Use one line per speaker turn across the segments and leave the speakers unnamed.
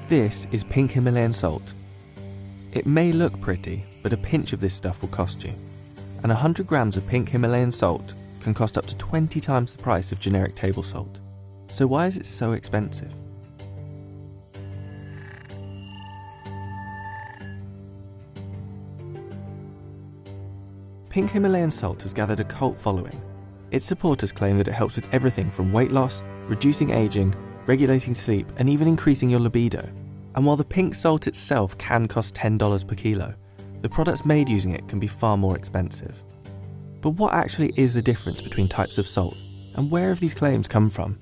This is pink Himalayan salt. It may look pretty, but a pinch of this stuff will cost you. And 100 grams of pink Himalayan salt can cost up to 20 times the price of generic table salt. So why is it so expensive? Pink Himalayan salt has gathered a cult following. Its supporters claim that it helps with everything from weight loss, reducing aging, regulating sleep, and even increasing your libido. And while the pink salt itself can cost $10 per kilo, the products made using it can be far more expensive. But what actually is the difference between types of salt, and where have these claims come from?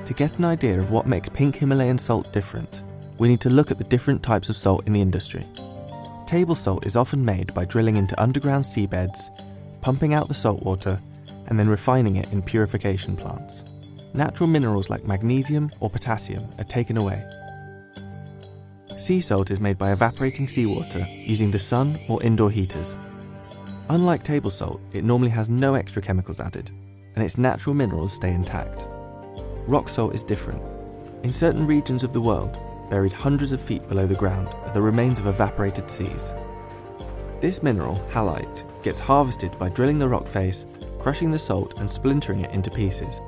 To get an idea of what makes pink Himalayan salt different, we need to look at the different types of salt in the industry. Table salt is often made by drilling into underground seabeds, pumping out the salt water, and then refining it in purification plants. Natural minerals like magnesium or potassium are taken away. Sea salt is made by evaporating seawater using the sun or indoor heaters. Unlike table salt, it normally has no extra chemicals added, and its natural minerals stay intact. Rock salt is different. In certain regions of the world, buried hundreds of feet below the ground, are the remains of evaporated seas. This mineral, halite, gets harvested by drilling the rock face, crushing the salt and splintering it into pieces.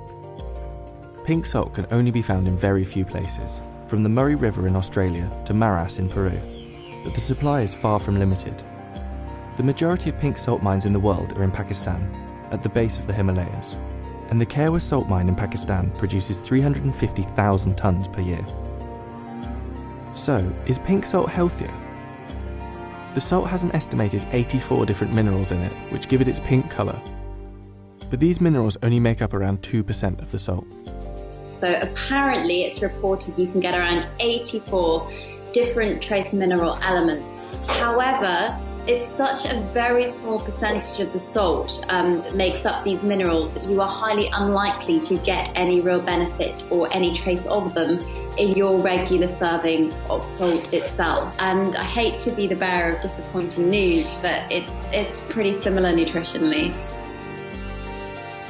Pink salt can only be found in very few places, from the Murray River in Australia to Maras in Peru, but the supply is far from limited. The majority of pink salt mines in the world are in Pakistan, at the base of the Himalayas, and the Kerwa salt mine in Pakistan produces 350,000 tonnes per year. So, is pink salt healthier? The salt has an estimated 84 different minerals in it, which give it its pink colour. But these minerals only make up around 2% of the salt.
So apparently it's reported you can get around 84 different trace mineral elements. However, it's such a very small percentage of the salt that makes up these minerals that you are highly unlikely to get any real benefit or any trace of them in your regular serving of salt itself. And I hate to be the bearer of disappointing news, but it's pretty similar nutritionally.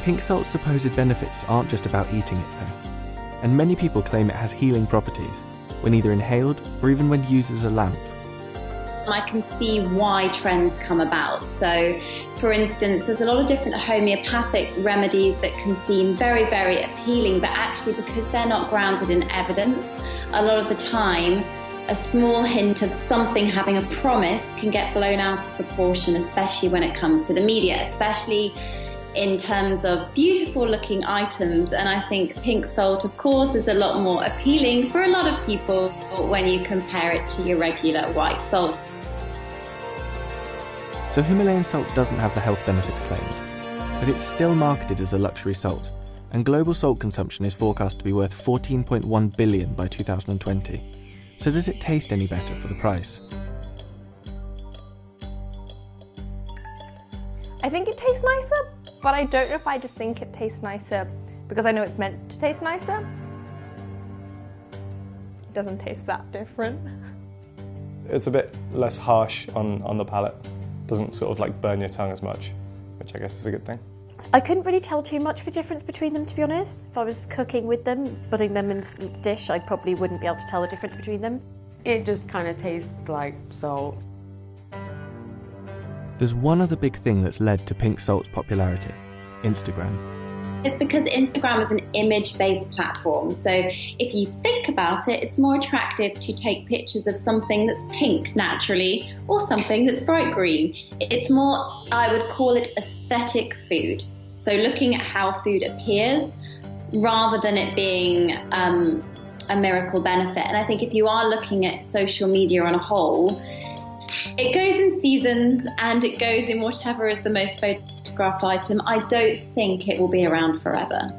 Pink salt's supposed benefits aren't just about eating it though, and many people claim it has healing properties when either inhaled or even when used as a lamp.
I can see why trends come about. So, for instance, there's a lot of different homeopathic remedies that can seem very, very appealing, but actually because they're not grounded in evidence, a lot of the time, a small hint of something having a promise can get blown out of proportion, especially when it comes to the media, especially in terms of beautiful looking items. And I think pink salt, of course, is a lot more appealing for a lot of people when you compare it to your regular white salt.
So Himalayan salt doesn't have the health benefits claimed, but it's still marketed as a luxury salt, and global salt consumption is forecast to be worth $14.1 billion by 2020. So does it taste any better for the price?
I think it tastes nicer, but I don't know if I just think it tastes nicer because I know it's meant to taste nicer. It doesn't taste that different.
It's a bit less harsh on the palate. Doesn't sort of like burn your tongue as much, which I guess is a good thing.
I couldn't really tell too much of a difference between them, to be honest. If I was cooking with them, putting them in a dish, I probably wouldn't be able to tell the difference between them.
It just kind of tastes like salt.
There's one other big thing that's led to pink salt's popularity: Instagram.
It's because Instagram is an image-based platform. So if you think about it, it's more attractive to take pictures of something that's pink naturally or something that's bright green. It's more, I would call it aesthetic food. So looking at how food appears rather than it being a miracle benefit. And I think if you are looking at social media on a whole, it goes in seasons and it goes in whatever is the most photographed item. I don't think it will be around forever.